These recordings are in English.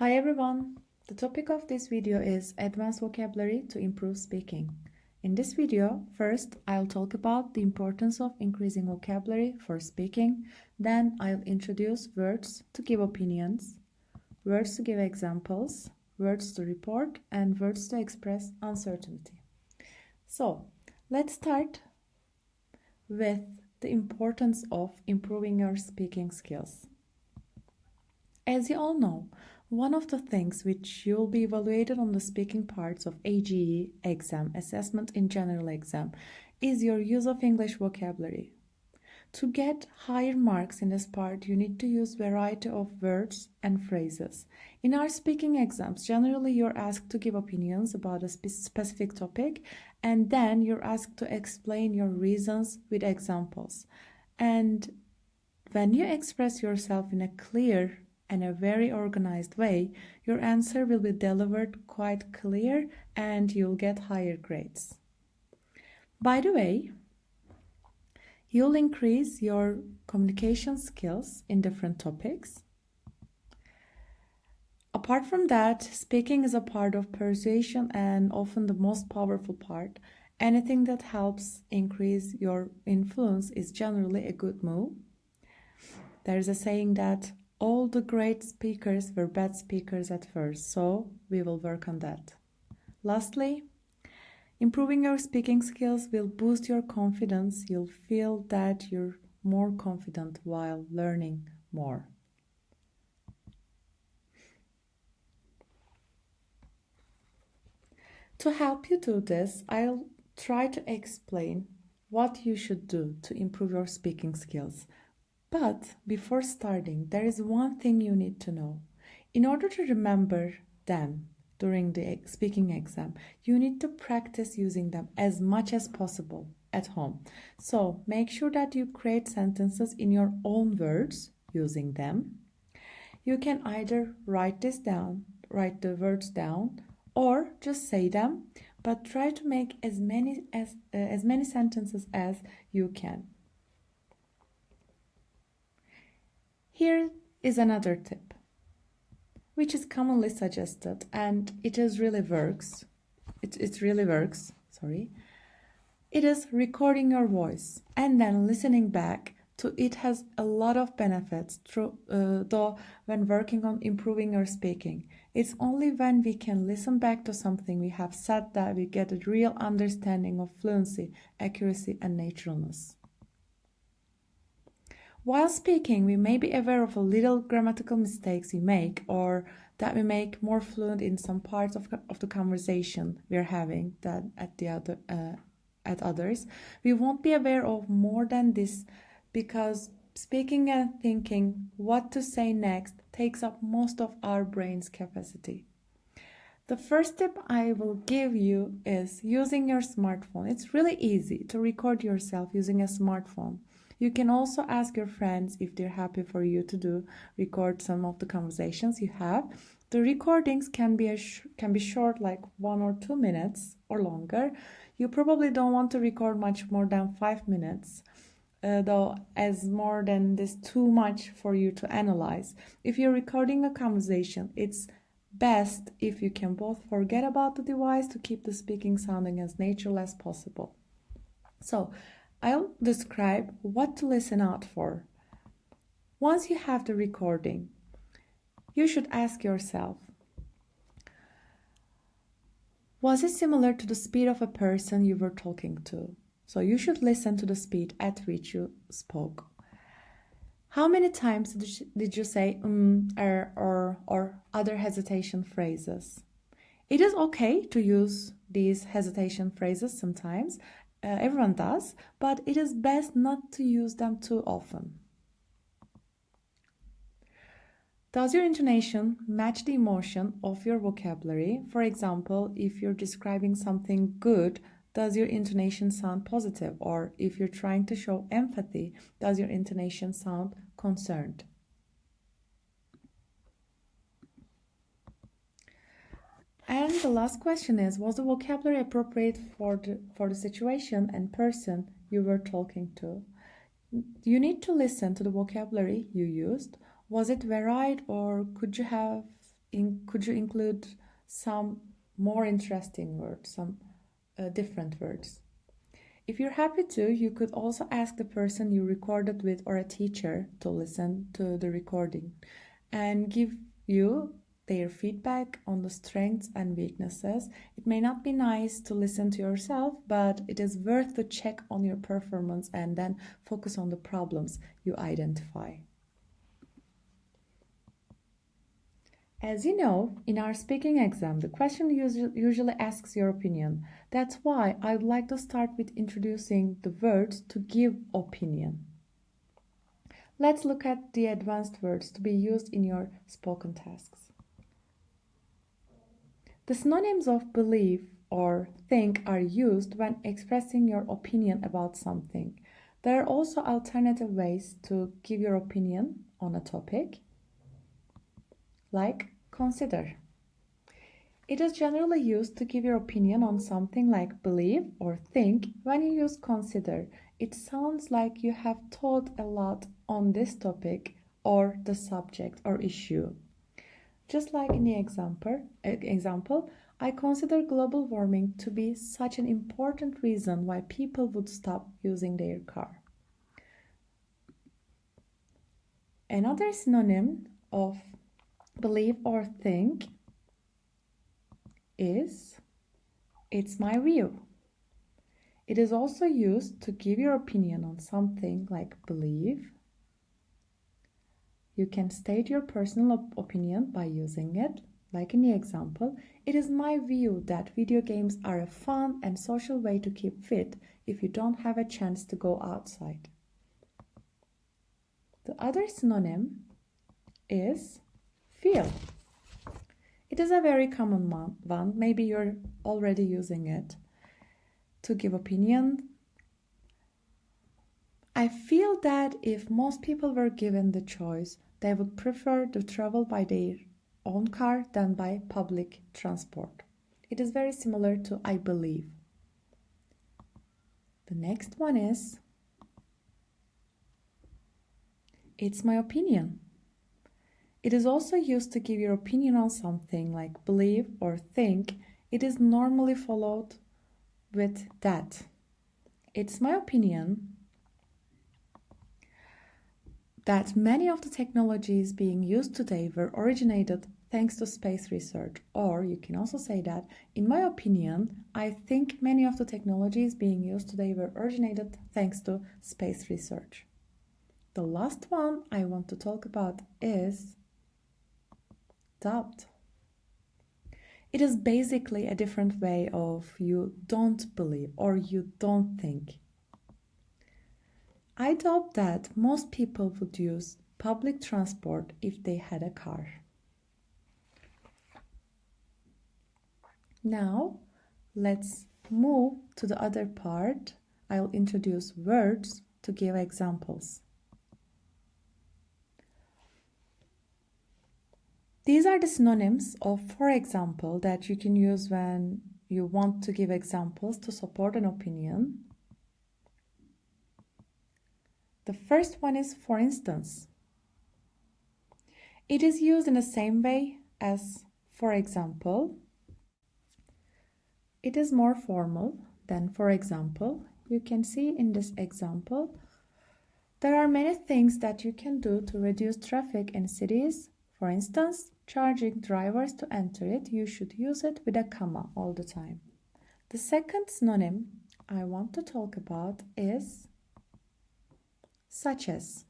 Hi everyone! The topic of this video is advanced vocabulary to improve speaking. In this video, first I'll talk about the importance of increasing vocabulary for speaking, then I'll introduce words to give opinions, words to give examples, words to report, and words to express uncertainty. So, let's start with the importance of improving your speaking skills. As you all know, one of the things which you'll be evaluated on the speaking parts of AGE exam, assessment in general exam, is your use of English vocabulary. To get higher marks in this part, you need to use variety of words and phrases. In our speaking exams, generally you're asked to give opinions about a specific topic, and then you're asked to explain your reasons with examples. And when you express yourself in a clear and a very organized way, your answer will be delivered quite clear and you'll get higher grades. By the way, you'll increase your communication skills in different topics. Apart from that, speaking is a part of persuasion and often the most powerful part. Anything that helps increase your influence is generally a good move. There's a saying that all the great speakers were bad speakers at first, so we will work on that. Lastly, improving your speaking skills will boost your confidence. You'll feel that you're more confident while learning more. To help you do this, I'll try to explain what you should do to improve your speaking skills. But before starting, there is one thing you need to know. In order to remember them during the speaking exam, you need to practice using them as much as possible at home. So make sure that you create sentences in your own words using them. You can either write the words down, or just say them, but try to make as many sentences as you can. Here is another tip, which is commonly suggested, and it really works. It really works. It is recording your voice and then listening back to it. Has a lot of benefits, though when working on improving your speaking. It's only when we can listen back to something we have said that we get a real understanding of fluency, accuracy, and naturalness. While speaking, we may be aware of a little grammatical mistakes we make, or that we make more fluent in some parts of the conversation we're having than at others. We won't be aware of more than this because speaking and thinking what to say next takes up most of our brain's capacity. The first tip I will give you is using your smartphone. It's really easy to record yourself using a smartphone. You can also ask your friends if they're happy for you to record some of the conversations you have. The recordings can be short, like 1 or 2 minutes or longer. You probably don't want to record much more than 5 minutes, though as more than this too much for you to analyze. If you're recording a conversation, it's best if you can both forget about the device to keep the speaking sounding as natural as possible. So, I'll describe what to listen out for. Once you have the recording, you should ask yourself, was it similar to the speed of a person you were talking to? So you should listen to the speed at which you spoke. How many times did you say or other hesitation phrases? It is okay to use these hesitation phrases sometimes. Everyone does, but it is best not to use them too often. Does your intonation match the emotion of your vocabulary? For example, if you're describing something good, does your intonation sound positive? Or if you're trying to show empathy, does your intonation sound concerned? And the last question is, was the vocabulary appropriate for the situation and person you were talking to? You need to listen to the vocabulary you used. Was it varied, or could you have could you include some more interesting words, some different words? If you're happy to, you could also ask the person you recorded with or a teacher to listen to the recording and give you their feedback on the strengths and weaknesses. It may not be nice to listen to yourself, but it is worth to check on your performance and then focus on the problems you identify. As you know, in our speaking exam, the question usually asks your opinion. That's why I'd like to start with introducing the words to give opinion. Let's look at the advanced words to be used in your spoken tasks. The synonyms of believe or think are used when expressing your opinion about something. There are also alternative ways to give your opinion on a topic, like consider. It is generally used to give your opinion on something like believe or think. When you use consider, it sounds like you have thought a lot on this topic or the subject or issue. Just like in the example, I consider global warming to be such an important reason why people would stop using their car. Another synonym of believe or think is it's my view. It is also used to give your opinion on something like believe. You can state your personal opinion by using it, like in the example, it is my view that video games are a fun and social way to keep fit if you don't have a chance to go outside. The other synonym is feel. It is a very common one. Maybe you're already using it to give opinion. I feel that if most people were given the choice, they would prefer to travel by their own car than by public transport. It is very similar to I believe. The next one is it's my opinion. It is also used to give your opinion on something like believe or think. It is normally followed with that. It's my opinion that many of the technologies being used today were originated thanks to space research. Or you can also say that, in my opinion, I think many of the technologies being used today were originated thanks to space research. The last one I want to talk about is doubt. It is basically a different way of you don't believe or you don't think. I doubt that most people would use public transport if they had a car. Now, let's move to the other part. I'll introduce words to give examples. These are the synonyms of for example that you can use when you want to give examples to support an opinion. The first one is for instance. It is used in the same way as for example. It is more formal than for example. You can see in this example, there are many things that you can do to reduce traffic in cities. For instance, charging drivers to enter it, you should use it with a comma all the time. The second synonym I want to talk about is such as.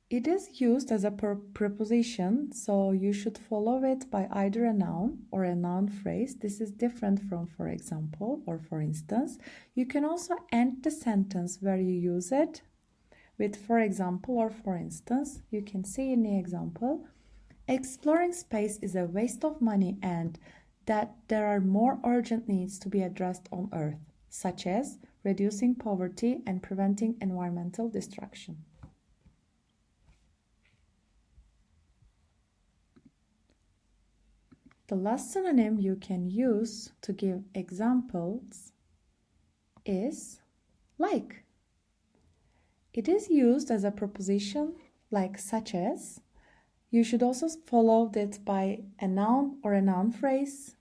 It is used as a preposition, so you should follow it by either a noun or a noun phrase. This is different from for example or for instance. You can also end the sentence where you use it with for example or for instance. You can see in the example, exploring space is a waste of money and that there are more urgent needs to be addressed on Earth, such as reducing poverty and preventing environmental destruction. The last synonym you can use to give examples is like. It is used as a preposition like such as. You should also follow that by a noun or a noun phrase,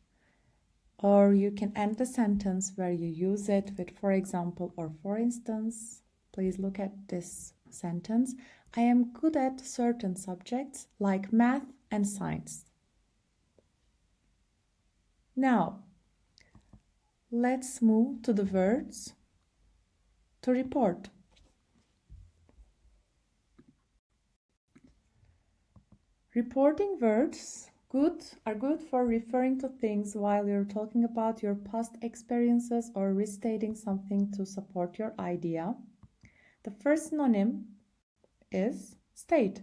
or you can end the sentence where you use it with for example or for instance. Please look at this sentence. I am good at certain subjects like math and science. Now, let's move to the words to report. Reporting words are good for referring to things while you're talking about your past experiences or restating something to support your idea. The first synonym is state.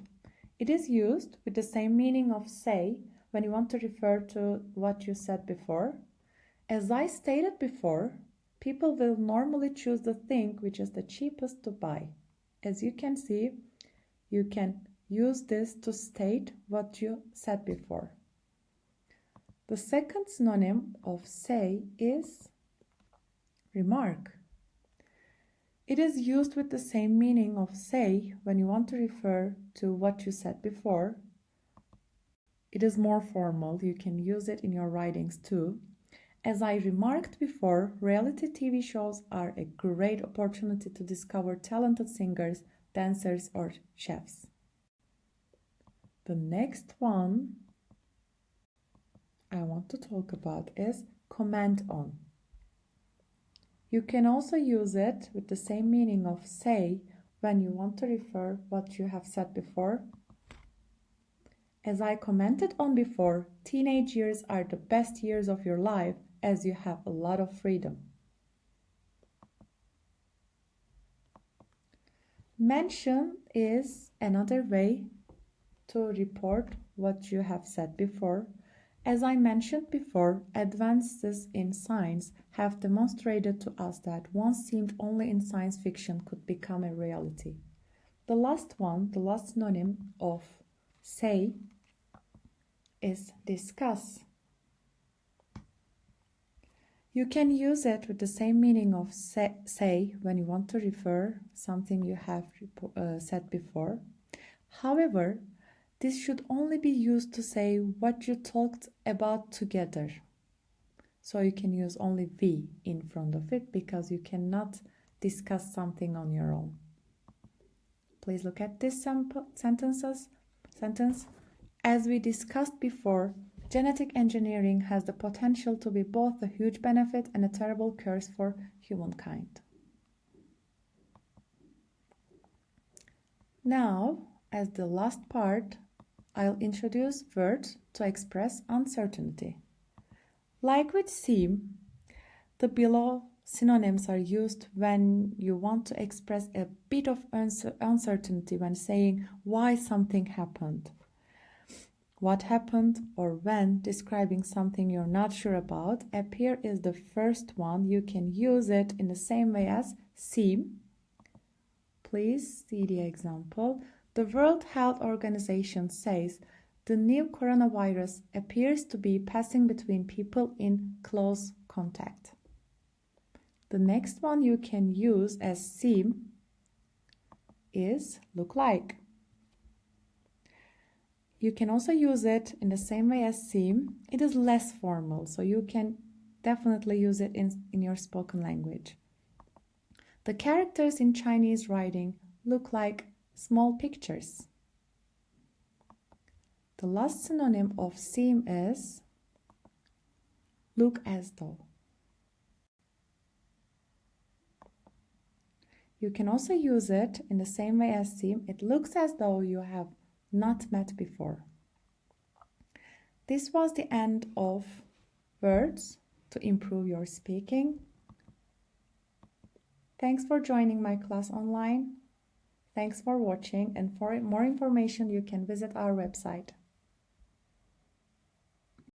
It is used with the same meaning of say when you want to refer to what you said before. As I stated before, people will normally choose the thing which is the cheapest to buy. As you can see, you can use this to state what you said before. The second synonym of say is remark. It is used with the same meaning of say when you want to refer to what you said before. It is more formal. You can use it in your writings too. As I remarked before, reality TV shows are a great opportunity to discover talented singers, dancers, or chefs. The next one I want to talk about is comment on. You can also use it with the same meaning of say when you want to refer what you have said before. As I commented on before, teenage years are the best years of your life as you have a lot of freedom. Mention is another way to report what you have said before. As I mentioned before, advances in science have demonstrated to us that what seemed only in science fiction could become a reality. The last synonym of say is discuss. You can use it with the same meaning of say when you want to refer something you have said before. However, this should only be used to say what you talked about together. So you can use only we in front of it because you cannot discuss something on your own. Please look at this sentence. As we discussed before, genetic engineering has the potential to be both a huge benefit and a terrible curse for humankind. Now, as the last part, I'll introduce words to express uncertainty. Like with seem, the below synonyms are used when you want to express a bit of uncertainty when saying why something happened. What happened or when describing something you're not sure about, appear is the first one. You can use it in the same way as seem. Please see the example. The World Health Organization says the new coronavirus appears to be passing between people in close contact. The next one you can use as seem is look like. You can also use it in the same way as seem. It is less formal, so you can definitely use it in your spoken language. The characters in Chinese writing look like small pictures. The last synonym of seem is look as though. You can also use it in the same way as seem. It looks as though you have not met before. This was the end of words to improve your speaking. Thanks for joining my class online. Thanks for watching, and for more information you can visit our website.